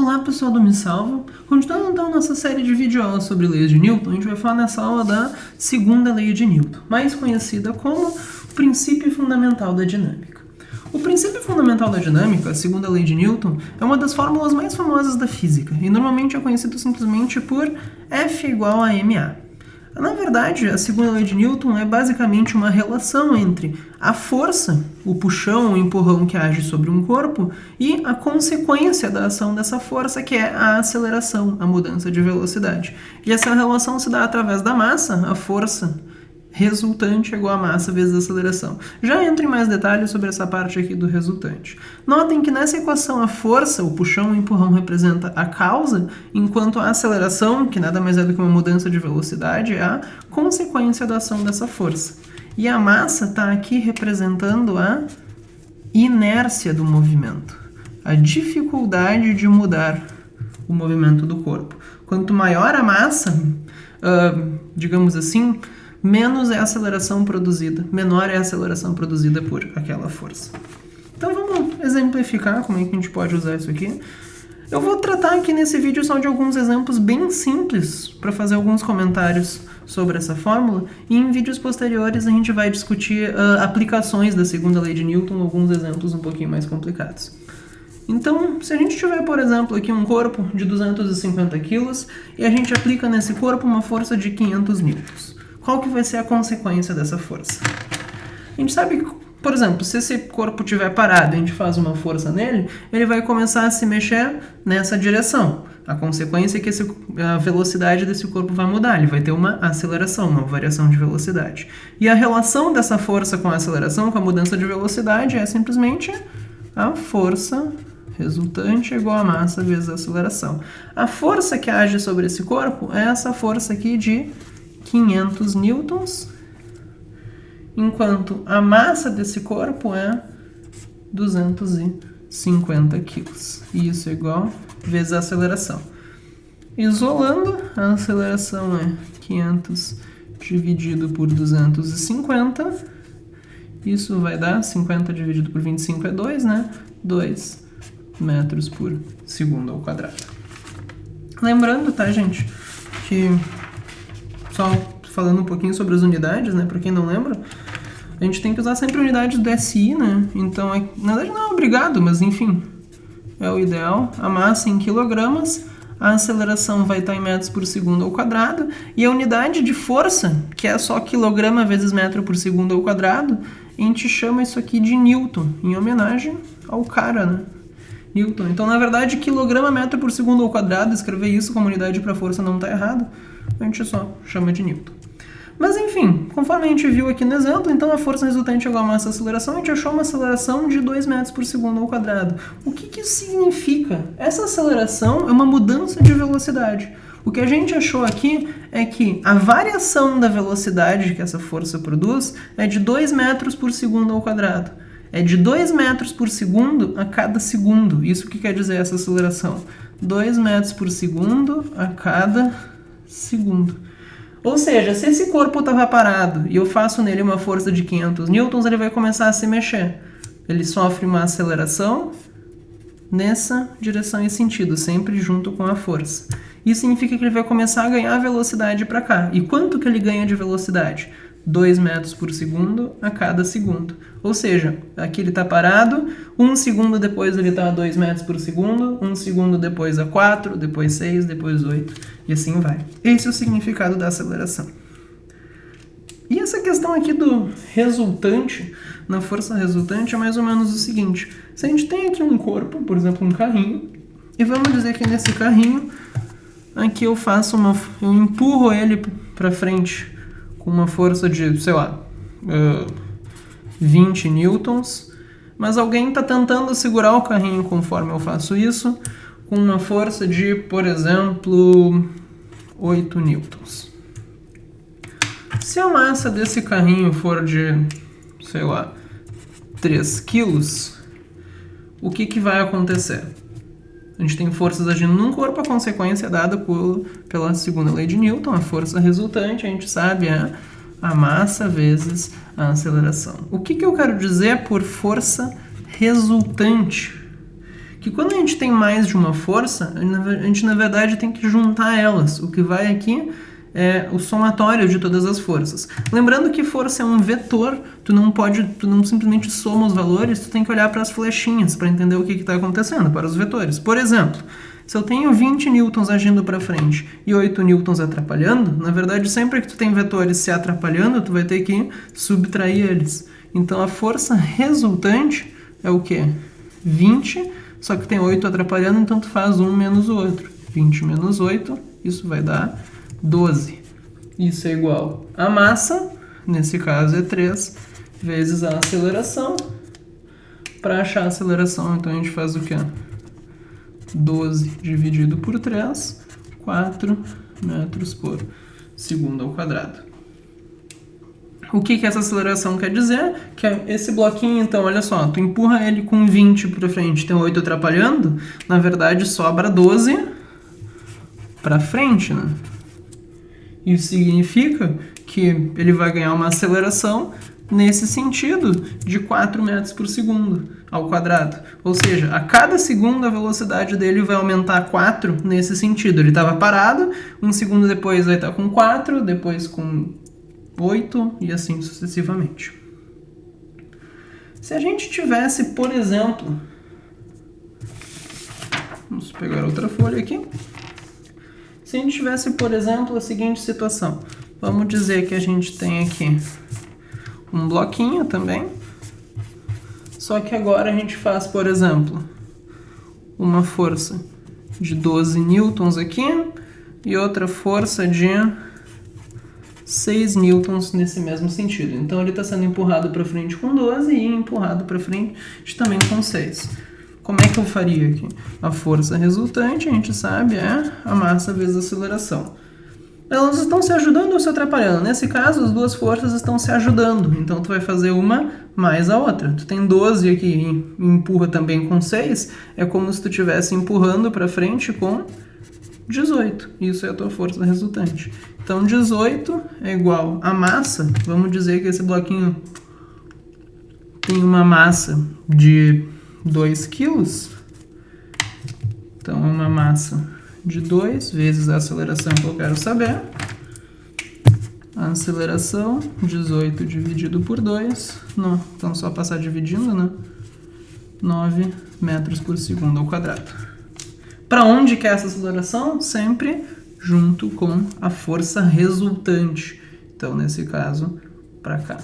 Olá pessoal do Me Salva, continuando então nossa série de videoaulas sobre leis de Newton, a gente vai falar nessa aula da segunda lei de Newton, mais conhecida como o princípio fundamental da dinâmica. O princípio fundamental da dinâmica, a segunda lei de Newton, é uma das fórmulas mais famosas da física e normalmente é conhecido simplesmente por F igual a ma. Na verdade, a segunda lei de Newton é basicamente uma relação entre a força, o puxão, o empurrão que age sobre um corpo, e a consequência da ação dessa força, que é a aceleração, a mudança de velocidade. E essa relação se dá através da massa, a força resultante é igual a massa vezes a aceleração. Já entro em mais detalhes sobre essa parte aqui do resultante. Notem que nessa equação a força, o puxão e o empurrão representa a causa, enquanto a aceleração, que nada mais é do que uma mudança de velocidade, é a consequência da ação dessa força. E a massa está aqui representando a inércia do movimento, a dificuldade de mudar o movimento do corpo. Quanto maior a massa, digamos assim, menos é a aceleração produzida, menor é a aceleração produzida por aquela força. Então vamos exemplificar como é que a gente pode usar isso aqui. Eu vou tratar aqui nesse vídeo só de alguns exemplos bem simples para fazer alguns comentários sobre essa fórmula, e em vídeos posteriores a gente vai discutir aplicações da segunda lei de Newton, alguns exemplos um pouquinho mais complicados. Então, se a gente tiver, por exemplo, aqui um corpo de 250 kg e a gente aplica nesse corpo uma força de 500 newtons, qual que vai ser a consequência dessa força? A gente sabe que, por exemplo, se esse corpo estiver parado e a gente faz uma força nele, ele vai começar a se mexer nessa direção. A consequência é que a velocidade desse corpo vai mudar, ele vai ter uma aceleração, uma variação de velocidade. E a relação dessa força com a aceleração, com a mudança de velocidade, é simplesmente a força resultante é igual a massa vezes a aceleração. A força que age sobre esse corpo é essa força aqui de 500 newtons, enquanto a massa desse corpo é 250 quilos. E isso é igual vezes a aceleração. Isolando, a aceleração é 500 dividido por 250. Isso vai dar 50 dividido por 25 é 2, né? 2 metros por segundo ao quadrado. Lembrando, tá, gente, que só falando um pouquinho sobre as unidades, né? Para quem não lembra, a gente tem que usar sempre unidades do SI, né? Então, na verdade não é obrigado, mas enfim, é o ideal. A massa em quilogramas, a aceleração vai estar em metros por segundo ao quadrado, e a unidade de força, que é só quilograma vezes metro por segundo ao quadrado, a gente chama isso aqui de Newton, em homenagem ao cara, né? Newton. Então, na verdade, quilograma metro por segundo ao quadrado, escrever isso como unidade para força não está errado, a gente só chama de Newton. Mas enfim, conforme a gente viu aqui no exemplo, então a força resultante é igual a massa e aceleração, a gente achou uma aceleração de 2 metros por segundo ao quadrado. O que isso significa? Essa aceleração é uma mudança de velocidade. O que a gente achou aqui é que a variação da velocidade que essa força produz é de 2 metros por segundo ao quadrado. É de 2 metros por segundo a cada segundo. Isso que quer dizer essa aceleração? 2 metros por segundo a cada segundo. Ou seja, se esse corpo estava parado e eu faço nele uma força de 500 newtons, ele vai começar a se mexer. Ele sofre uma aceleração nessa direção e sentido, sempre junto com a força. Isso significa que ele vai começar a ganhar velocidade para cá. E quanto que ele ganha de velocidade? 2 metros por segundo a cada segundo. Ou seja, aqui ele está parado, 1 segundo depois ele está a 2 metros por segundo, 1 segundo depois a 4, depois 6, depois 8, e assim vai. Esse é o significado da aceleração. E essa questão aqui do resultante, na força resultante, é mais ou menos o seguinte. Se a gente tem aqui um corpo, por exemplo, um carrinho, e vamos dizer que nesse carrinho, aqui eu empurro ele para frente com uma força de, sei lá, 20 newtons, mas alguém está tentando segurar o carrinho conforme eu faço isso, com uma força de, por exemplo, 8 newtons. Se a massa desse carrinho for de, sei lá, 3 quilos, o que vai acontecer? A gente tem forças agindo num corpo, a consequência é dada pela segunda lei de Newton, a força resultante, a gente sabe, é a massa vezes a aceleração. O que eu quero dizer por força resultante? que quando a gente tem mais de uma força, a gente na verdade tem que juntar elas. O que vai aqui é o somatório de todas as forças. Lembrando que força é um vetor, tu não simplesmente soma os valores, tu tem que olhar para as flechinhas para entender o que está acontecendo, para os vetores. Por exemplo, se eu tenho 20 newtons agindo para frente e 8 newtons atrapalhando, na verdade sempre que tu tem vetores se atrapalhando, tu vai ter que subtrair eles. Então a força resultante é o quê? 20, só que tem 8 atrapalhando, então tu faz um menos o outro. 20 menos 8, isso vai dar 12. Isso é igual a massa, nesse caso é 3, vezes a aceleração. Para achar a aceleração, então a gente faz o quê? 12 dividido por 3, 4 metros por segundo ao quadrado. O que essa aceleração quer dizer? Que esse bloquinho, então, olha só, tu empurra ele com 20 para frente, tem 8 atrapalhando, na verdade sobra 12 para frente, né? Isso significa que ele vai ganhar uma aceleração nesse sentido de 4 metros por segundo ao quadrado. Ou seja, a cada segundo a velocidade dele vai aumentar 4 nesse sentido. Ele estava parado, um segundo depois vai estar com 4, depois com 8 e assim sucessivamente. Se a gente tivesse, por exemplo... Vamos pegar outra folha aqui. Se a gente tivesse, por exemplo, a seguinte situação. Vamos dizer que a gente tem aqui um bloquinho também. Só que agora a gente faz, por exemplo, uma força de 12 newtons aqui e outra força de 6 newtons nesse mesmo sentido. Então ele está sendo empurrado para frente com 12 e empurrado para frente também com 6. Como é que eu faria aqui? A força resultante, a gente sabe, é a massa vezes a aceleração. Elas estão se ajudando ou se atrapalhando? Nesse caso, as duas forças estão se ajudando. Então, tu vai fazer uma mais a outra. Tu tem 12 aqui e empurra também com 6. É como se tu estivesse empurrando para frente com 18. Isso é a tua força resultante. Então, 18 é igual a massa. Vamos dizer que esse bloquinho tem uma massa de 2 quilos. Então, é uma massa de 2 vezes a aceleração que eu quero saber. A aceleração, 18 dividido por 2. Não, então só passar dividindo, né? 9 metros por segundo ao quadrado. Para onde que é essa aceleração? Sempre junto com a força resultante. Então, nesse caso, para cá.